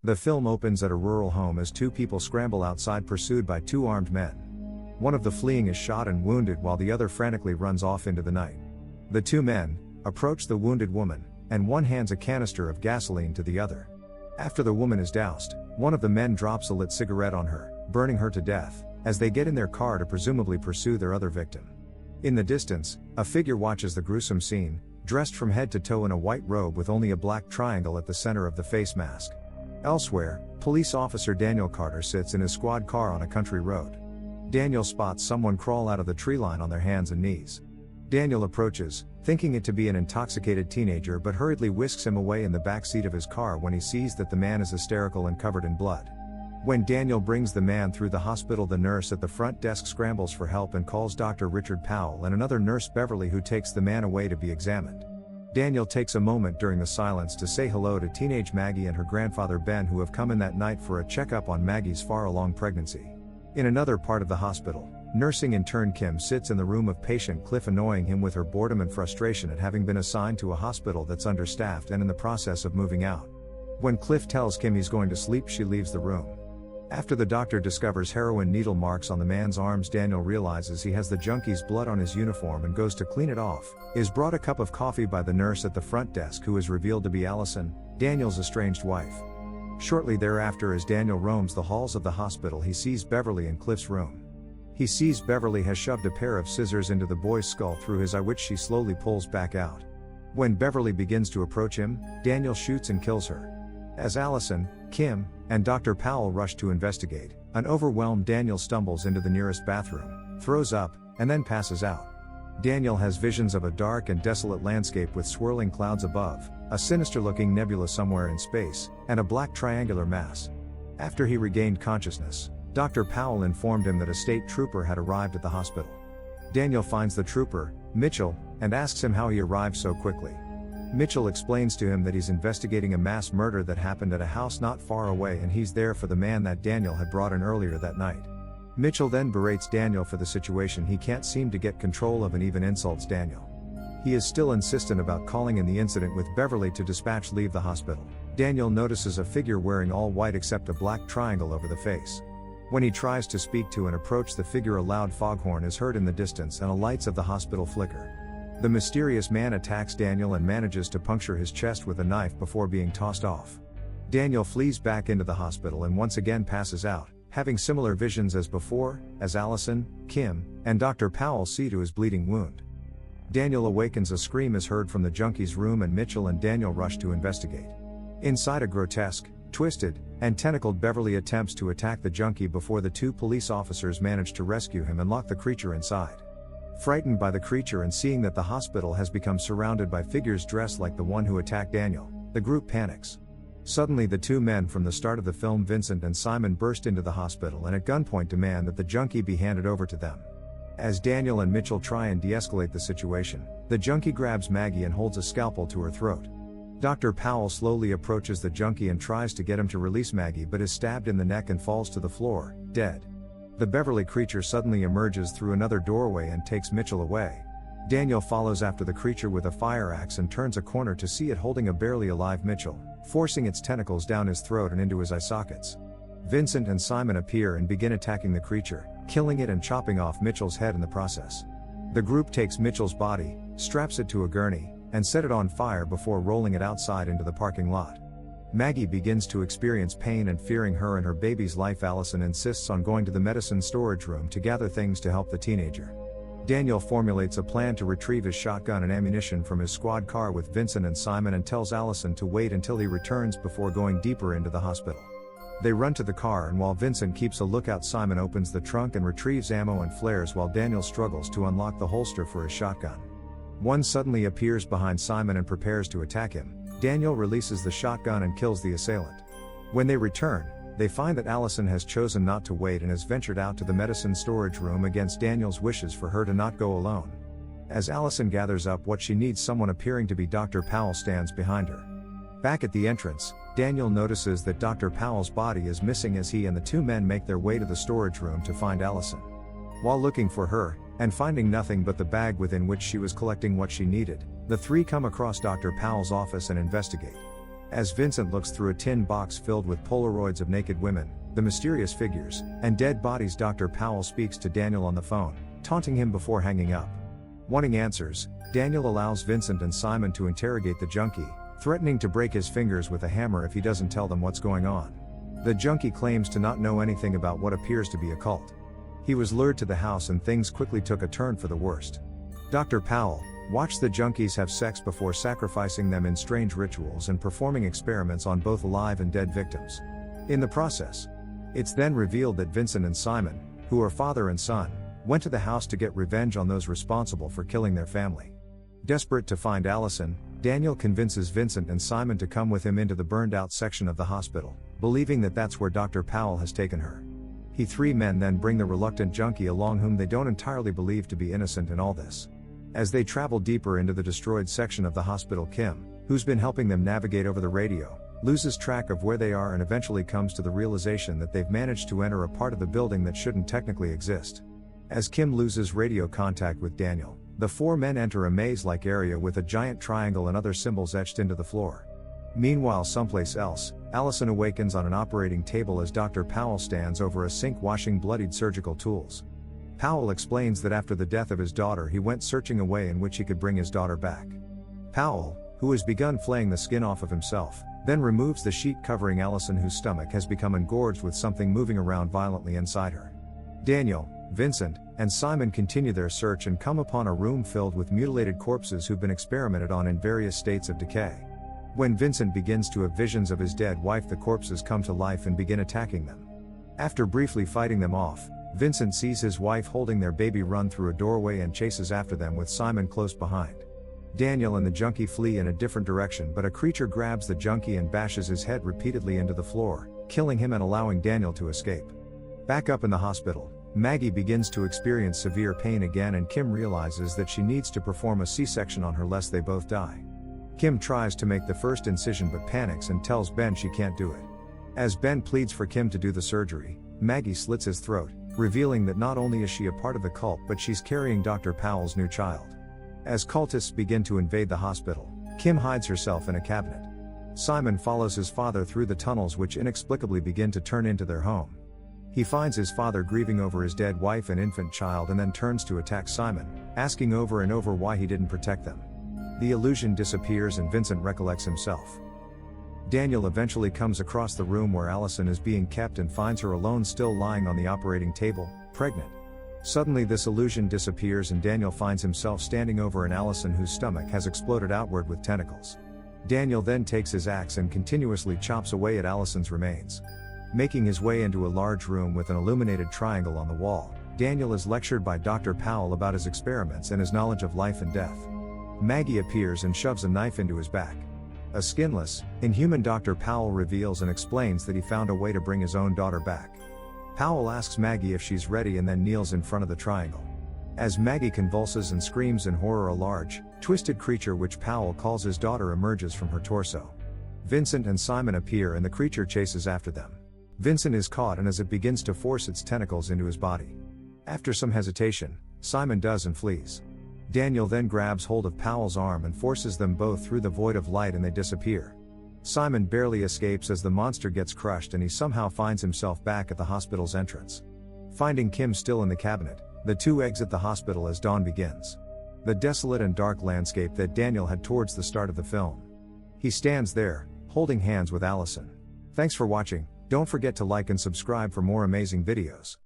The film opens at a rural home as two people scramble outside pursued by two armed men. One of the fleeing is shot and wounded while the other frantically runs off into the night. The two men approach the wounded woman, and one hands a canister of gasoline to the other. After the woman is doused, one of the men drops a lit cigarette on her, burning her to death, as they get in their car to presumably pursue their other victim. In the distance, a figure watches the gruesome scene, dressed from head to toe in a white robe with only a black triangle at the center of the face mask. Elsewhere, police officer Daniel Carter sits in his squad car on a country road. Daniel spots someone crawl out of the tree line on their hands and knees. Daniel approaches, thinking it to be an intoxicated teenager, but hurriedly whisks him away in the back seat of his car when he sees that the man is hysterical and covered in blood. When Daniel brings the man through the hospital, the nurse at the front desk scrambles for help and calls Dr. Richard Powell and another nurse, Beverly, who takes the man away to be examined. Daniel takes a moment during the silence to say hello to teenage Maggie and her grandfather Ben, who have come in that night for a checkup on Maggie's far along pregnancy. In another part of the hospital, nursing intern Kim sits in the room of patient Cliff, annoying him with her boredom and frustration at having been assigned to a hospital that's understaffed and in the process of moving out. When Cliff tells Kim he's going to sleep, she leaves the room. After the doctor discovers heroin needle marks on the man's arms, Daniel realizes he has the junkie's blood on his uniform and goes to clean it off, is brought a cup of coffee by the nurse at the front desk, who is revealed to be Allison, Daniel's estranged wife. Shortly thereafter, as Daniel roams the halls of the hospital, he sees Beverly in Cliff's room. He sees Beverly has shoved a pair of scissors into the boy's skull through his eye, which she slowly pulls back out. When Beverly begins to approach him, Daniel shoots and kills her. As Allison, Kim, and Dr. Powell rush to investigate, an overwhelmed Daniel stumbles into the nearest bathroom, throws up, and then passes out. Daniel has visions of a dark and desolate landscape with swirling clouds above, a sinister-looking nebula somewhere in space, and a black triangular mass. After he regained consciousness, Dr. Powell informed him that a state trooper had arrived at the hospital. Daniel finds the trooper, Mitchell, and asks him how he arrived so quickly. Mitchell explains to him that he's investigating a mass murder that happened at a house not far away, and he's there for the man that Daniel had brought in earlier that night. Mitchell then berates Daniel for the situation he can't seem to get control of and even insults Daniel. He is still insistent about calling in the incident with Beverly to dispatch leave the hospital. Daniel notices a figure wearing all white except a black triangle over the face. When he tries to speak to and approach the figure, a loud foghorn is heard in the distance and the lights of the hospital flicker. The mysterious man attacks Daniel and manages to puncture his chest with a knife before being tossed off. Daniel flees back into the hospital and once again passes out, having similar visions as before, as Allison, Kim, and Dr. Powell see to his bleeding wound. Daniel awakens, a scream is heard from the junkie's room, and Mitchell and Daniel rush to investigate. Inside, a grotesque, twisted, and tentacled Beverly attempts to attack the junkie before the two police officers manage to rescue him and lock the creature inside. Frightened by the creature and seeing that the hospital has become surrounded by figures dressed like the one who attacked Daniel, the group panics. Suddenly, the two men from the start of the film, Vincent and Simon, burst into the hospital and at gunpoint demand that the junkie be handed over to them. As Daniel and Mitchell try and de-escalate the situation, the junkie grabs Maggie and holds a scalpel to her throat. Dr. Powell slowly approaches the junkie and tries to get him to release Maggie, but is stabbed in the neck and falls to the floor, dead. The Beverly creature suddenly emerges through another doorway and takes Mitchell away. Daniel follows after the creature with a fire axe and turns a corner to see it holding a barely alive Mitchell, forcing its tentacles down his throat and into his eye sockets. Vincent and Simon appear and begin attacking the creature, killing it and chopping off Mitchell's head in the process. The group takes Mitchell's body, straps it to a gurney, and set it on fire before rolling it outside into the parking lot. Maggie begins to experience pain, and fearing her and her baby's life, Allison insists on going to the medicine storage room to gather things to help the teenager. Daniel formulates a plan to retrieve his shotgun and ammunition from his squad car with Vincent and Simon and tells Allison to wait until he returns before going deeper into the hospital. They run to the car, and while Vincent keeps a lookout, Simon opens the trunk and retrieves ammo and flares while Daniel struggles to unlock the holster for his shotgun. One suddenly appears behind Simon and prepares to attack him. Daniel releases the shotgun and kills the assailant. When they return, they find that Allison has chosen not to wait and has ventured out to the medicine storage room against Daniel's wishes for her to not go alone. As Allison gathers up what she needs, someone appearing to be Dr. Powell stands behind her. Back at the entrance, Daniel notices that Dr. Powell's body is missing as he and the two men make their way to the storage room to find Allison. While looking for her, and finding nothing but the bag within which she was collecting what she needed, the three come across Dr. Powell's office and investigate. As Vincent looks through a tin box filled with Polaroids of naked women, the mysterious figures, and dead bodies, Dr. Powell speaks to Daniel on the phone, taunting him before hanging up. Wanting answers, Daniel allows Vincent and Simon to interrogate the junkie, threatening to break his fingers with a hammer if he doesn't tell them what's going on. The junkie claims to not know anything about what appears to be a cult. He was lured to the house and things quickly took a turn for the worst. Dr. Powell watched the junkies have sex before sacrificing them in strange rituals and performing experiments on both alive and dead victims. In the process, it's then revealed that Vincent and Simon, who are father and son, went to the house to get revenge on those responsible for killing their family. Desperate to find Allison, Daniel convinces Vincent and Simon to come with him into the burned-out section of the hospital, believing that that's where Dr. Powell has taken her. Three men then bring the reluctant junkie along, whom they don't entirely believe to be innocent in all this. As they travel deeper into the destroyed section of the hospital, Kim, who's been helping them navigate over the radio, loses track of where they are and eventually comes to the realization that they've managed to enter a part of the building that shouldn't technically exist. As Kim loses radio contact with Daniel, the four men enter a maze-like area with a giant triangle and other symbols etched into the floor. Meanwhile, someplace else, Allison awakens on an operating table as Dr. Powell stands over a sink washing bloodied surgical tools. Powell explains that after the death of his daughter, he went searching a way in which he could bring his daughter back. Powell, who has begun flaying the skin off of himself, then removes the sheet covering Allison, whose stomach has become engorged with something moving around violently inside her. Daniel, Vincent, and Simon continue their search and come upon a room filled with mutilated corpses who've been experimented on in various states of decay. When Vincent begins to have visions of his dead wife, the corpses come to life and begin attacking them. After briefly fighting them off, Vincent sees his wife holding their baby run through a doorway and chases after them with Simon close behind. Daniel and the junkie flee in a different direction, but a creature grabs the junkie and bashes his head repeatedly into the floor, killing him and allowing Daniel to escape. Back up in the hospital, Maggie begins to experience severe pain again, and Kim realizes that she needs to perform a C-section on her lest they both die. Kim tries to make the first incision but panics and tells Ben she can't do it. As Ben pleads for Kim to do the surgery, Maggie slits his throat, revealing that not only is she a part of the cult, but she's carrying Dr. Powell's new child. As cultists begin to invade the hospital, Kim hides herself in a cabinet. Simon follows his father through the tunnels, which inexplicably begin to turn into their home. He finds his father grieving over his dead wife and infant child and then turns to attack Simon, asking over and over why he didn't protect them. The illusion disappears and Vincent recollects himself. Daniel eventually comes across the room where Allison is being kept and finds her alone, still lying on the operating table, pregnant. Suddenly this illusion disappears and Daniel finds himself standing over an Allison whose stomach has exploded outward with tentacles. Daniel then takes his axe and continuously chops away at Allison's remains. Making his way into a large room with an illuminated triangle on the wall, Daniel is lectured by Dr. Powell about his experiments and his knowledge of life and death. Maggie appears and shoves a knife into his back. A skinless, inhuman Dr. Powell reveals and explains that he found a way to bring his own daughter back. Powell asks Maggie if she's ready and then kneels in front of the triangle. As Maggie convulses and screams in horror, a large, twisted creature which Powell calls his daughter emerges from her torso. Vincent and Simon appear and the creature chases after them. Vincent is caught and as it begins to force its tentacles into his body. After some hesitation, Simon does and flees. Daniel then grabs hold of Powell's arm and forces them both through the void of light and they disappear. Simon barely escapes as the monster gets crushed and he somehow finds himself back at the hospital's entrance. Finding Kim still in the cabinet, the two exit the hospital as dawn begins. The desolate and dark landscape that Daniel had towards the start of the film. He stands there, holding hands with Allison. Thanks for watching. Don't forget to like and subscribe for more amazing videos.